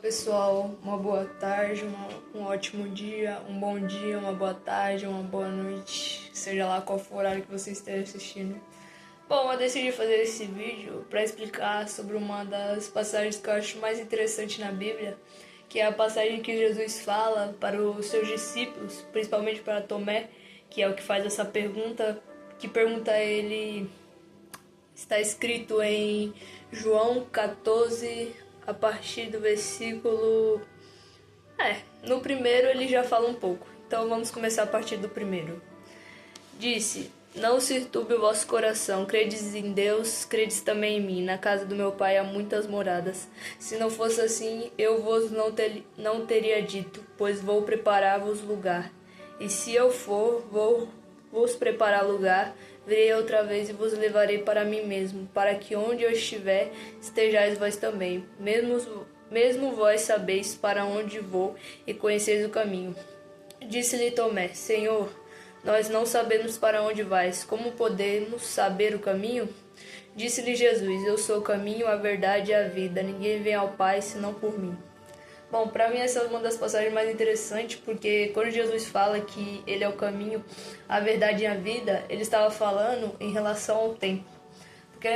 Pessoal, uma boa tarde, um ótimo dia, um bom dia, uma boa tarde, uma boa noite, seja lá qual for o horário que você esteja assistindo. Bom, eu decidi fazer esse vídeo para explicar sobre uma das passagens que eu acho mais interessante na Bíblia, que é a passagem que Jesus fala para os seus discípulos, principalmente para Tomé, que é o que faz essa pergunta, que pergunta a ele. Está escrito em João 14, a partir do versículo... no primeiro ele já fala um pouco. Então vamos começar a partir do primeiro. Disse: Não se turbe o vosso coração, credes em Deus, credes também em mim. Na casa do meu pai há muitas moradas. Se não fosse assim, eu vos não teria dito, pois vou preparar-vos lugar. E se eu for, vou vos preparar lugar, virei outra vez e vos levarei para mim mesmo, para que onde eu estiver, estejais vós também. Mesmo vós sabeis para onde vou e conheceis o caminho. Disse-lhe Tomé: Senhor, nós não sabemos para onde vais, como podemos saber o caminho? Disse-lhe Jesus: Eu sou o caminho, a verdade e a vida. Ninguém vem ao Pai senão por mim. Bom, para mim essa é uma das passagens mais interessantes, porque quando Jesus fala que ele é o caminho, a verdade e a vida, ele estava falando em relação ao templo. Porque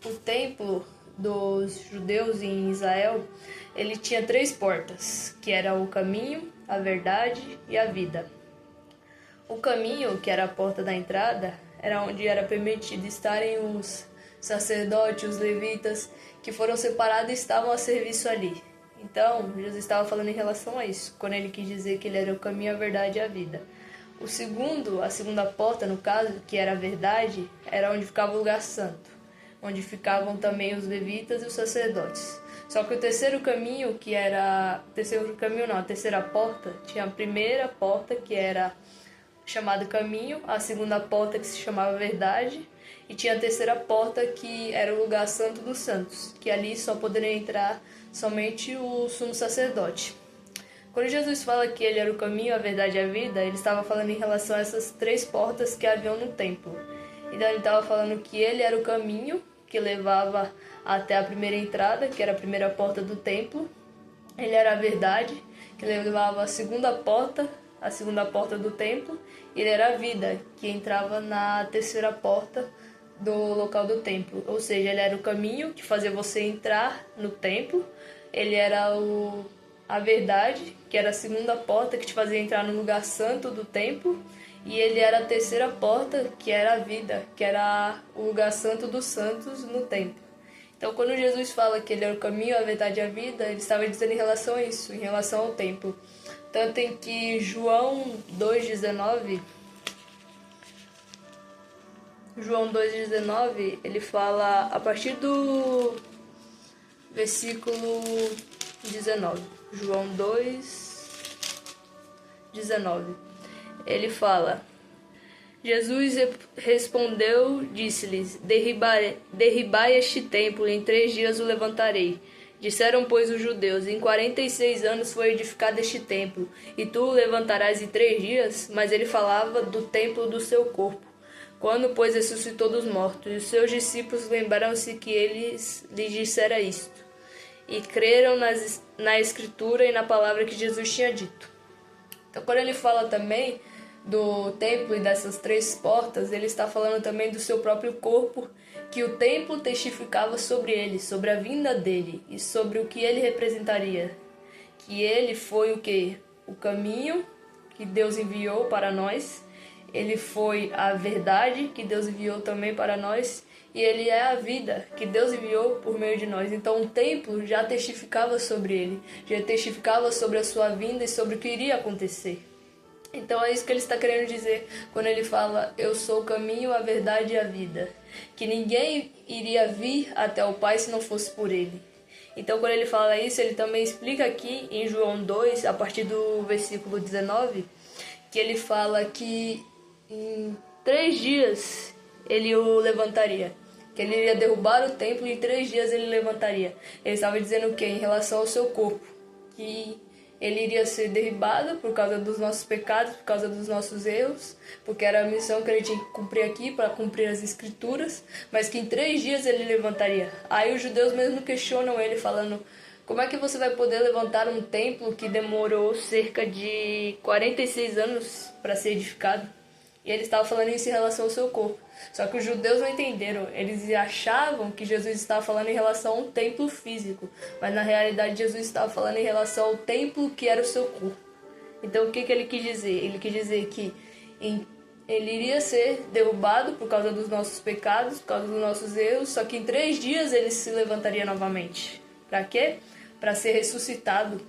o templo dos judeus em Israel, ele tinha 3 portas, que era o caminho, a verdade e a vida. O caminho, que era a porta da entrada, era onde era permitido estarem os sacerdotes, os levitas, que foram separados e estavam a serviço ali. Então, Jesus estava falando em relação a isso, quando ele quis dizer que ele era o caminho, a verdade e a vida. A segunda porta, no caso, que era a verdade, era onde ficava o lugar santo, onde ficavam também os levitas e os sacerdotes. Só que o terceiro caminho, a terceira porta, tinha a primeira porta, que era chamada caminho, a segunda porta que se chamava verdade, e tinha a terceira porta que era o lugar santo dos santos, que ali só poderia entrar somente o sumo sacerdote. Quando Jesus fala que ele era o caminho, a verdade e a vida, ele estava falando em relação a essas 3 portas que haviam no templo. Então ele estava falando que ele era o caminho que levava até a primeira entrada, que era a primeira porta do templo. Ele era a verdade, que levava a segunda porta do templo. E ele era a vida, que entrava na terceira porta do local do templo. Ou seja, ele era o caminho que fazia você entrar no templo. Ele era a verdade, que era a segunda porta que te fazia entrar no lugar santo do templo. E ele era a terceira porta, que era a vida, que era o lugar santo dos santos no templo. Então, quando Jesus fala que ele era o caminho, a verdade e a vida, ele estava dizendo em relação a isso, em relação ao templo. Tanto em que João 2,19, ele fala a partir do versículo 19. João 2,19. Ele fala: Jesus respondeu, disse-lhes: derribai este templo, e em 3 dias o levantarei. Disseram, pois, os judeus: em 46 anos foi edificado este templo, e tu o levantarás em 3 dias? Mas ele falava do templo do seu corpo. Quando, pois, ressuscitou dos mortos, e os seus discípulos lembraram-se que ele lhes dissera isto, e creram na Escritura e na palavra que Jesus tinha dito. Então, quando ele fala também do templo e dessas 3 portas, ele está falando também do seu próprio corpo, que o templo testificava sobre ele, sobre a vinda dele e sobre o que ele representaria. Que ele foi o quê? O caminho que Deus enviou para nós, ele foi a verdade que Deus enviou também para nós, e ele é a vida que Deus enviou por meio de nós. Então o templo já testificava sobre ele, já testificava sobre a sua vinda e sobre o que iria acontecer. Então é isso que ele está querendo dizer quando ele fala: eu sou o caminho, a verdade e a vida. Que ninguém iria vir até o Pai se não fosse por ele. Então quando ele fala isso, ele também explica aqui em João 2, a partir do versículo 19, que ele fala que em 3 dias ele o levantaria. Que ele iria derrubar o templo e em 3 dias ele levantaria. Ele estava dizendo o quê? Em relação ao seu corpo. Que ele iria ser derribado por causa dos nossos pecados, por causa dos nossos erros, porque era a missão que ele tinha que cumprir aqui para cumprir as escrituras, mas que em 3 dias ele levantaria. Aí os judeus mesmo questionam ele, falando: Como é que você vai poder levantar um templo que demorou cerca de 46 anos para ser edificado? E ele estava falando isso em relação ao seu corpo. Só que os judeus não entenderam. Eles achavam que Jesus estava falando em relação a um templo físico. Mas na realidade Jesus estava falando em relação ao templo que era o seu corpo. Então o que ele quis dizer? Ele quis dizer que ele iria ser derrubado por causa dos nossos pecados, por causa dos nossos erros. Só que em 3 dias ele se levantaria novamente. Para quê? Para ser ressuscitado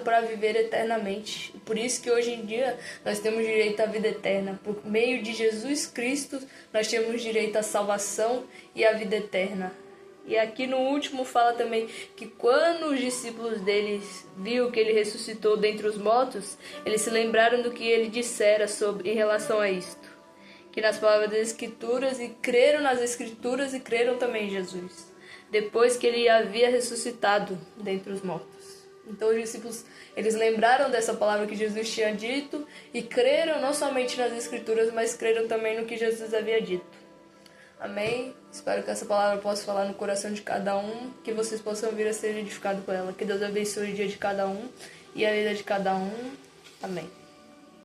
para viver eternamente. Por isso que hoje em dia nós temos direito à vida eterna. Por meio de Jesus Cristo, nós temos direito à salvação e à vida eterna. E aqui no último fala também que quando os discípulos deles viram que ele ressuscitou dentre os mortos, eles se lembraram do que ele dissera em relação a isto. Que nas palavras das Escrituras, e creram nas Escrituras e creram também em Jesus, depois que ele havia ressuscitado dentre os mortos. Então os discípulos, eles lembraram dessa palavra que Jesus tinha dito e creram não somente nas Escrituras, mas creram também no que Jesus havia dito. Amém? Espero que essa palavra possa falar no coração de cada um, que vocês possam vir a ser edificados com ela. Que Deus abençoe o dia de cada um e a vida de cada um. Amém.